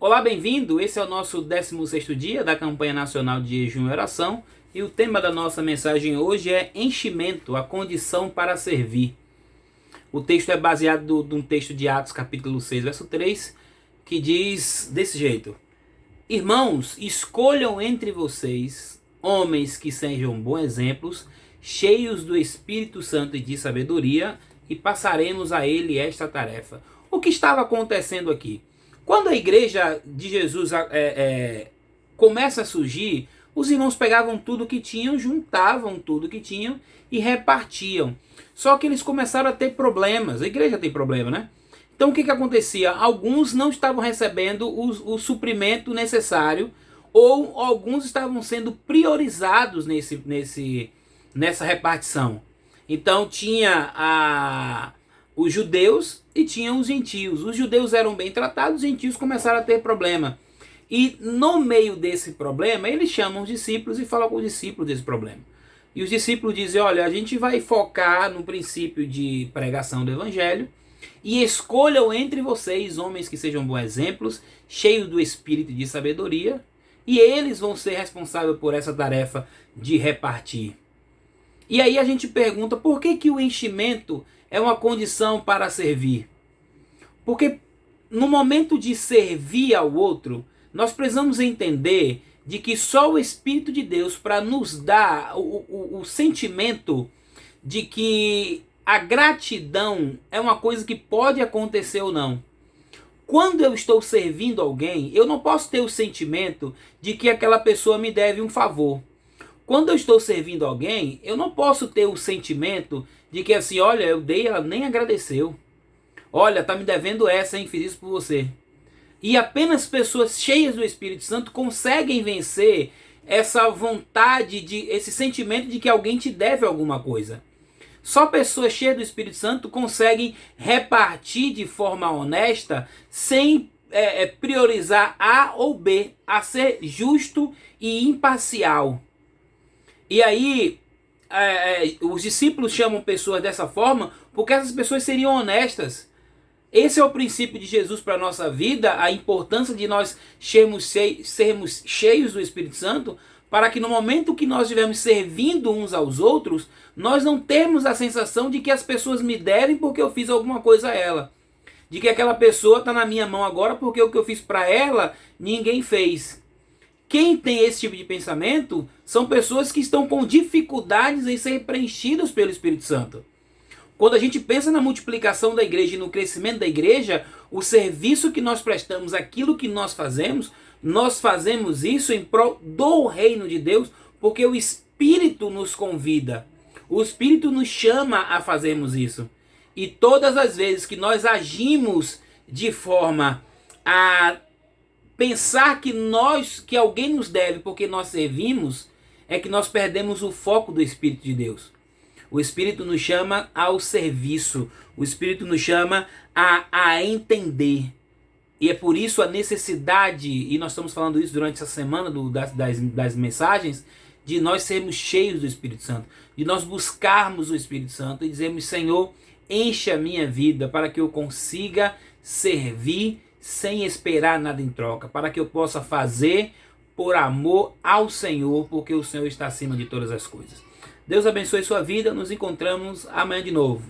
Olá, bem-vindo! Esse é o nosso 16º dia da campanha nacional de jejum e oração e o tema da nossa mensagem hoje é enchimento, a condição para servir. O texto é baseado num texto de Atos capítulo 6, verso 3, que diz desse jeito: Irmãos, escolham entre vocês homens que sejam bons exemplos, cheios do Espírito Santo e de sabedoria, e passaremos a ele esta tarefa. O que estava acontecendo aqui? Quando a igreja de Jesus começa a surgir, os irmãos pegavam tudo que tinham, juntavam tudo que tinham e repartiam. Só que eles começaram a ter problemas. A igreja tem problema, né? Então o que acontecia? Alguns não estavam recebendo o suprimento necessário, ou alguns estavam sendo priorizados nessa repartição. Então tinha os judeus e tinham os gentios. Os judeus eram bem tratados, os gentios começaram a ter problema. E no meio desse problema, eles chamam os discípulos e falam com os discípulos desse problema. E os discípulos dizem: olha, a gente vai focar no princípio de pregação do evangelho e escolham entre vocês homens que sejam bons exemplos, cheios do espírito e de sabedoria, e eles vão ser responsáveis por essa tarefa de repartir. E aí a gente pergunta, por que o enchimento é uma condição para servir? Porque no momento de servir ao outro, nós precisamos entender de que só o Espírito de Deus para nos dar o sentimento de que a gratidão é uma coisa que pode acontecer ou não. Quando eu estou servindo alguém, eu não posso ter o sentimento de que aquela pessoa me deve um favor. Quando eu estou servindo alguém, eu não posso ter o sentimento de que assim, olha, eu dei, ela nem agradeceu. Olha, tá me devendo essa, hein? Fiz isso por você. E apenas pessoas cheias do Espírito Santo conseguem vencer essa vontade, esse sentimento de que alguém te deve alguma coisa. Só pessoas cheias do Espírito Santo conseguem repartir de forma honesta, sem priorizar A ou B, a ser justo e imparcial. E aí, os discípulos chamam pessoas dessa forma porque essas pessoas seriam honestas. Esse é o princípio de Jesus para a nossa vida, a importância de nós sermos cheios do Espírito Santo, para que no momento que nós estivermos servindo uns aos outros, nós não termos a sensação de que as pessoas me devem porque eu fiz alguma coisa a ela. De que aquela pessoa está na minha mão agora porque o que eu fiz para ela, ninguém fez. Quem tem esse tipo de pensamento são pessoas que estão com dificuldades em ser preenchidas pelo Espírito Santo. Quando a gente pensa na multiplicação da igreja e no crescimento da igreja, o serviço que nós prestamos, aquilo que nós fazemos isso em prol do reino de Deus, porque o Espírito nos convida, o Espírito nos chama a fazermos isso. E todas as vezes que nós agimos de forma a pensar que alguém nos deve porque nós servimos, é que nós perdemos o foco do Espírito de Deus. O Espírito nos chama ao serviço. O Espírito nos chama a entender. E é por isso a necessidade, e nós estamos falando isso durante essa semana das mensagens, de nós sermos cheios do Espírito Santo. De nós buscarmos o Espírito Santo e dizermos: Senhor, enche a minha vida para que eu consiga servir sem esperar nada em troca. Para que eu possa fazer por amor ao Senhor, porque o Senhor está acima de todas as coisas. Deus abençoe sua vida. Nos encontramos amanhã de novo.